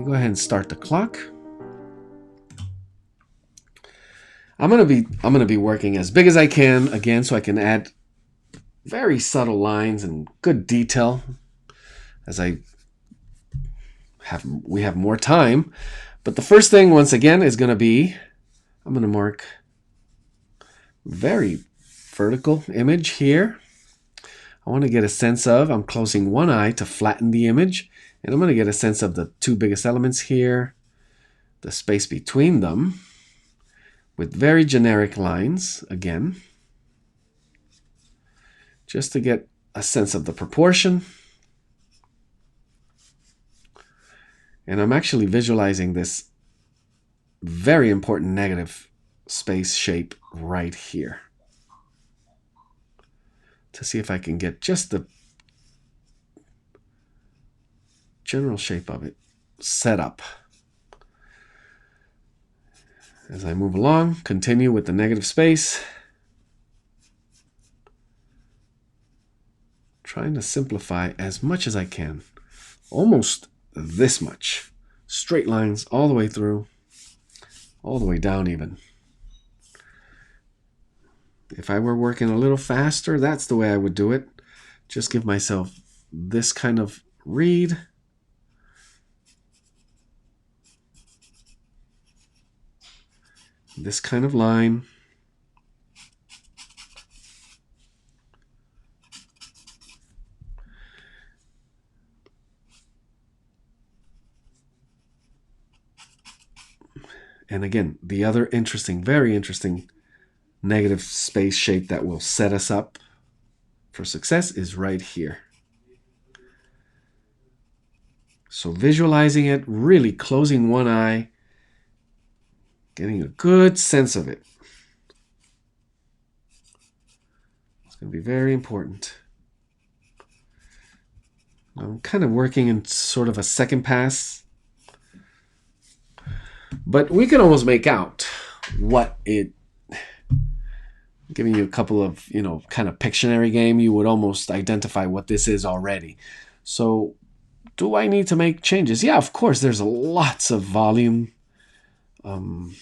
me go ahead and start the clock. I'm gonna be working as big as I can again, so I can add very subtle lines and good detail as we have more time. But the first thing, once again, is going to be, I'm going to mark very vertical image here. I want to get a sense of, I'm closing one eye to flatten the image, and I'm going to get a sense of the two biggest elements here, the space between them, with very generic lines again, just to get a sense of the proportion. And I'm actually visualizing this very important negative space shape right here to see if I can get just the general shape of it set up. As I move along, continue with the negative space. Trying to simplify as much as I can. Almost this much. Straight lines all the way through, all the way down even. If I were working a little faster, that's the way I would do it. Just give myself this kind of read. This kind of line. And again, the other interesting, very interesting negative space shape that will set us up for success is right here. So visualizing it, really closing one eye, getting a good sense of it. It's going to be very important. I'm kind of working in sort of a second pass, but we can almost make out what it, giving you a couple of, kind of Pictionary game, you would almost identify what this is already. So do I need to make changes? Yeah, of course, there's lots of volume, kind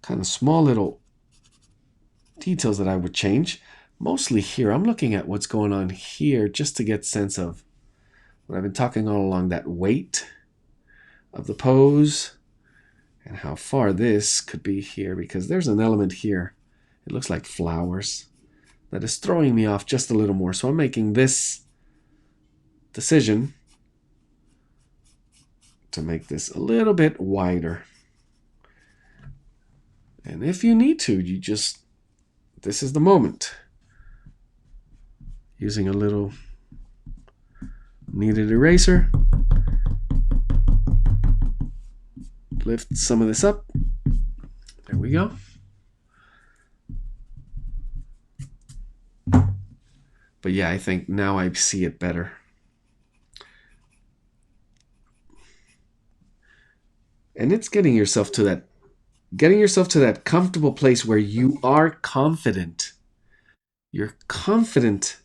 of small little details that I would change. Mostly here, I'm looking at what's going on here just to get sense of what I've been talking all along, that weight of the pose and how far this could be here, because there's an element here. It looks like flowers that is throwing me off just a little more. So I'm making this decision to make this a little bit wider. And if you need to, this is the moment. Using a little kneaded eraser, lift some of this up. There we go. But yeah, I think now I see it better. And it's getting yourself to that comfortable place where you are confident. You're confident.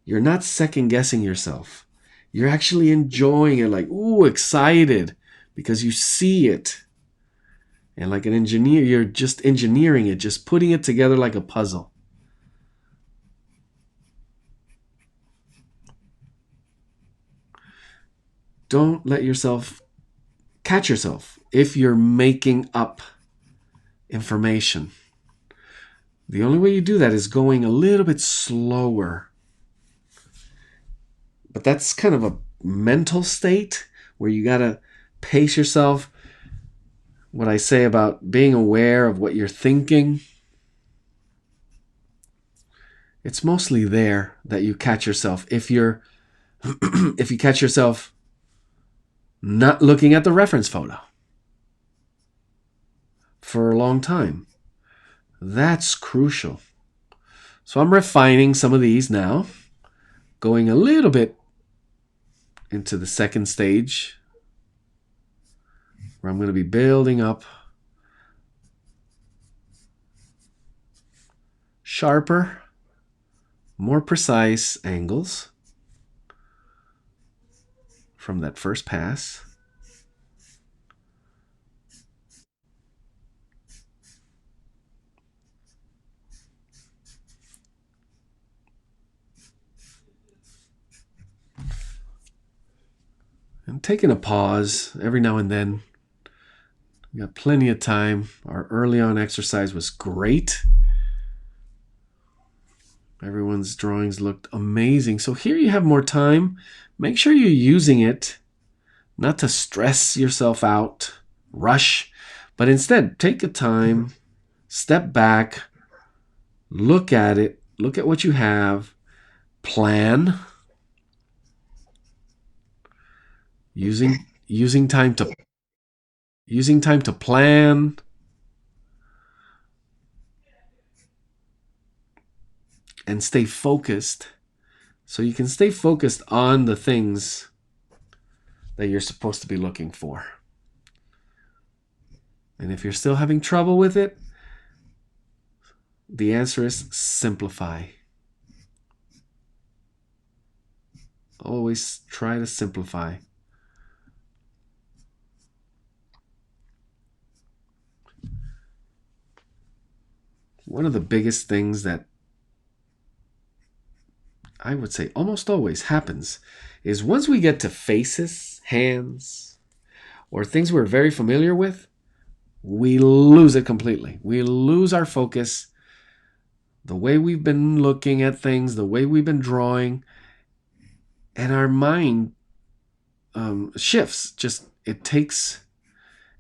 You're not second guessing yourself. You're actually enjoying it, like, ooh, excited, because you see it. And like an engineer, you're just engineering it, just putting it together like a puzzle. Don't let yourself catch yourself if you're making up information. The only way you do that is going a little bit slower. But that's kind of a mental state where you got to pace yourself. What I say about being aware of what you're thinking, it's mostly there that you catch yourself. If you catch yourself not looking at the reference photo for a long time, that's crucial. So I'm refining some of these now, going a little bit into the second stage, where I'm going to be building up sharper, more precise angles. from that first pass. And taking a pause every now and then. We got plenty of time. Our early on exercise was great. Everyone's drawings looked amazing. So here you have more time. Make sure you're using it, not to stress yourself out, rush, but instead take a time, step back, look at it, look at what you have, plan, using time to plan, and stay focused. So you can stay focused on the things that you're supposed to be looking for. And if you're still having trouble with it, the answer is simplify. Always try to simplify. One of the biggest things that I would say almost always happens is once we get to faces, hands, or things we're very familiar with, we lose it completely. We lose our focus, the way we've been looking at things, the way we've been drawing, and our mind shifts. It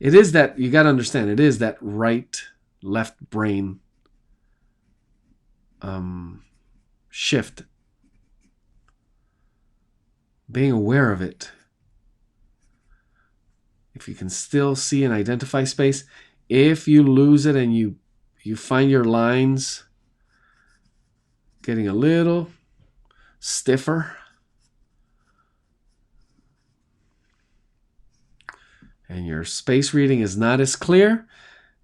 is that, you got to understand, it is that right, left brain shift. Being aware of it. If you can still see and identify space, if you lose it and you find your lines getting a little stiffer, and your space reading is not as clear,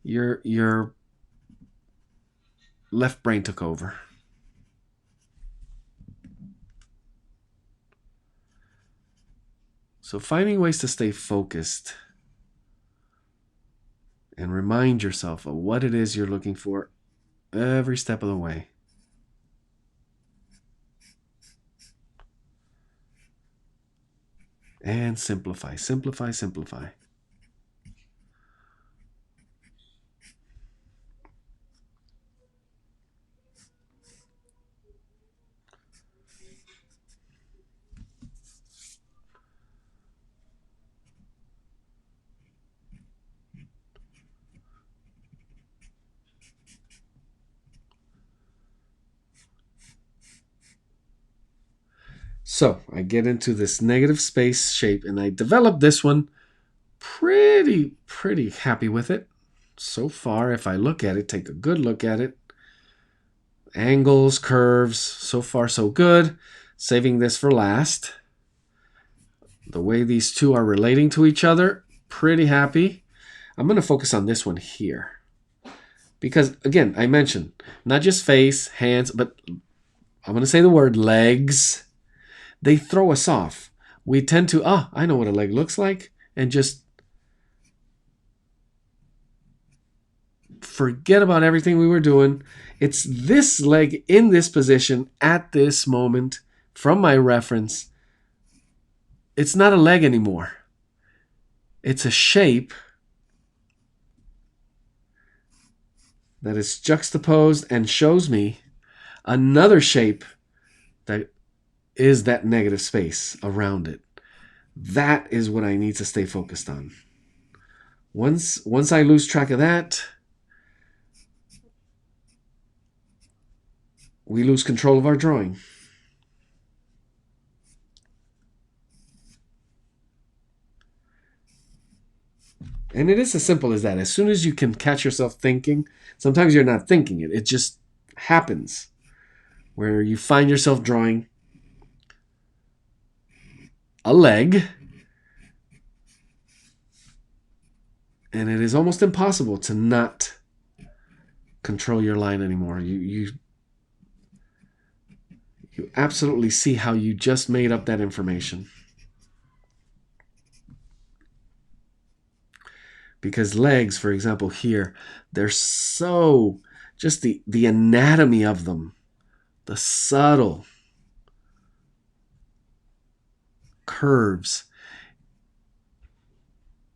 your left brain took over. So finding ways to stay focused and remind yourself of what it is you're looking for every step of the way. And simplify, simplify, simplify. So I get into this negative space shape, and I developed this one pretty happy with it. So far, if I look at it, take a good look at it. Angles, curves, so far so good. Saving this for last. The way these two are relating to each other, pretty happy. I'm going to focus on this one here. Because, again, I mentioned, not just face, hands, but I'm going to say the word legs. They throw us off. We tend to, I know what a leg looks like, and just forget about everything we were doing. It's this leg in this position at this moment from my reference. It's not a leg anymore. It's a shape that is juxtaposed and shows me another shape that is that negative space around it. That is what I need to stay focused on. Once I lose track of that, we lose control of our drawing. And it is as simple as that. As soon as you can catch yourself thinking, sometimes you're not thinking it. It just happens where you find yourself drawing a leg, and it is almost impossible to not control your line anymore. You absolutely see how you just made up that information. Because legs, for example, here, they're so, just the anatomy of them, the subtle curves.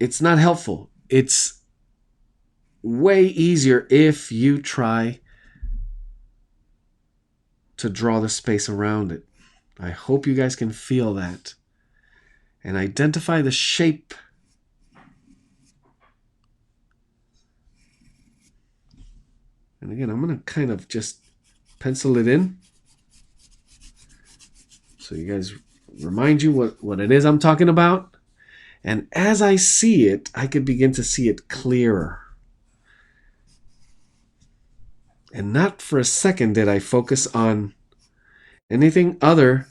It's not helpful. It's way easier if you try to draw the space around it. I hope you guys can feel that and identify the shape. And again, I'm going to kind of just pencil it in so you guys remind you what it is I'm talking about. And as I see it, I could begin to see it clearer. And not for a second did I focus on anything other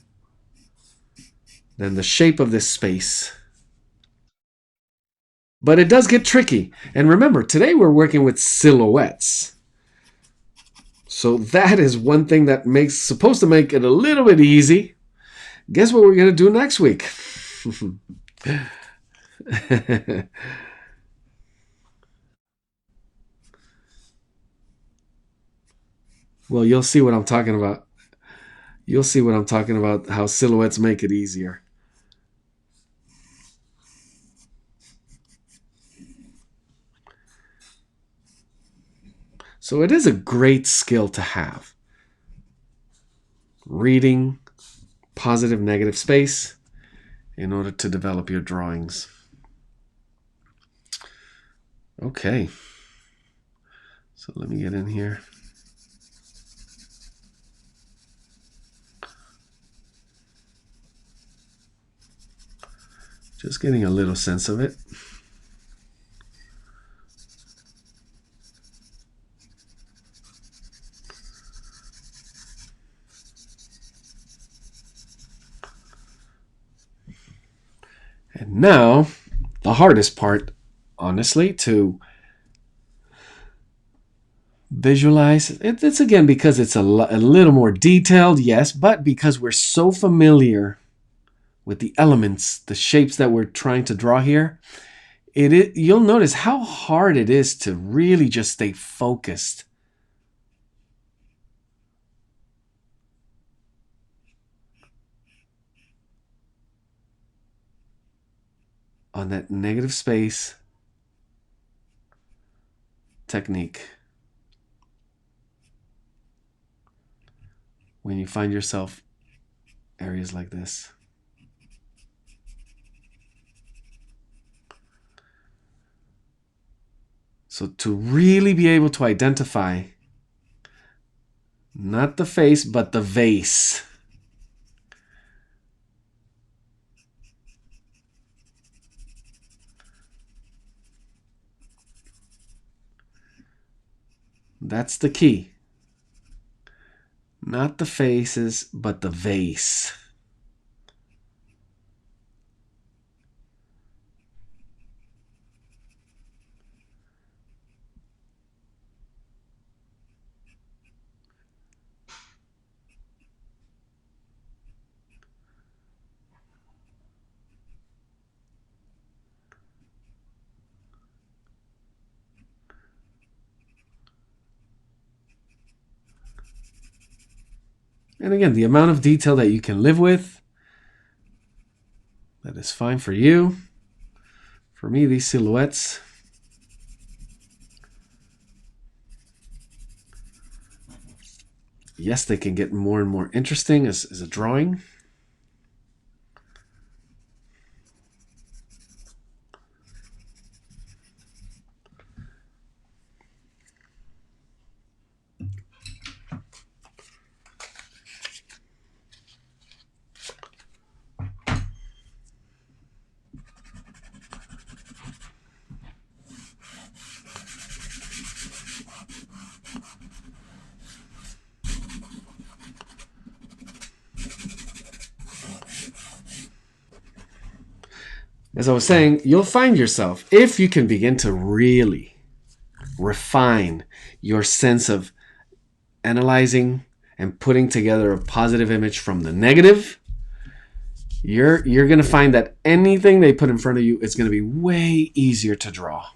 than the shape of this space. But it does get tricky. And remember, today we're working with silhouettes. So that is one thing that supposed to make it a little bit easy. Guess what we're going to do next week? Well, you'll see what I'm talking about. You'll see what I'm talking about, how silhouettes make it easier. So it is a great skill to have. Reading positive, negative space in order to develop your drawings. Okay. So let me get in here. Just getting a little sense of it. And now, the hardest part, honestly, to visualize. It's again because it's a little more detailed, yes, but because we're so familiar with the elements, the shapes that we're trying to draw here, you'll notice how hard it is to really just stay focused. On that negative space technique. When you find yourself areas like this. So to really be able to identify not the face, but the vase. That's the key. Not the faces, but the vase. And again, the amount of detail that you can live with, that is fine for you. For me, these silhouettes, yes, they can get more and more interesting as a drawing. As I was saying, you'll find yourself, if you can begin to really refine your sense of analyzing and putting together a positive image from the negative, you're going to find that anything they put in front of you is going to be way easier to draw.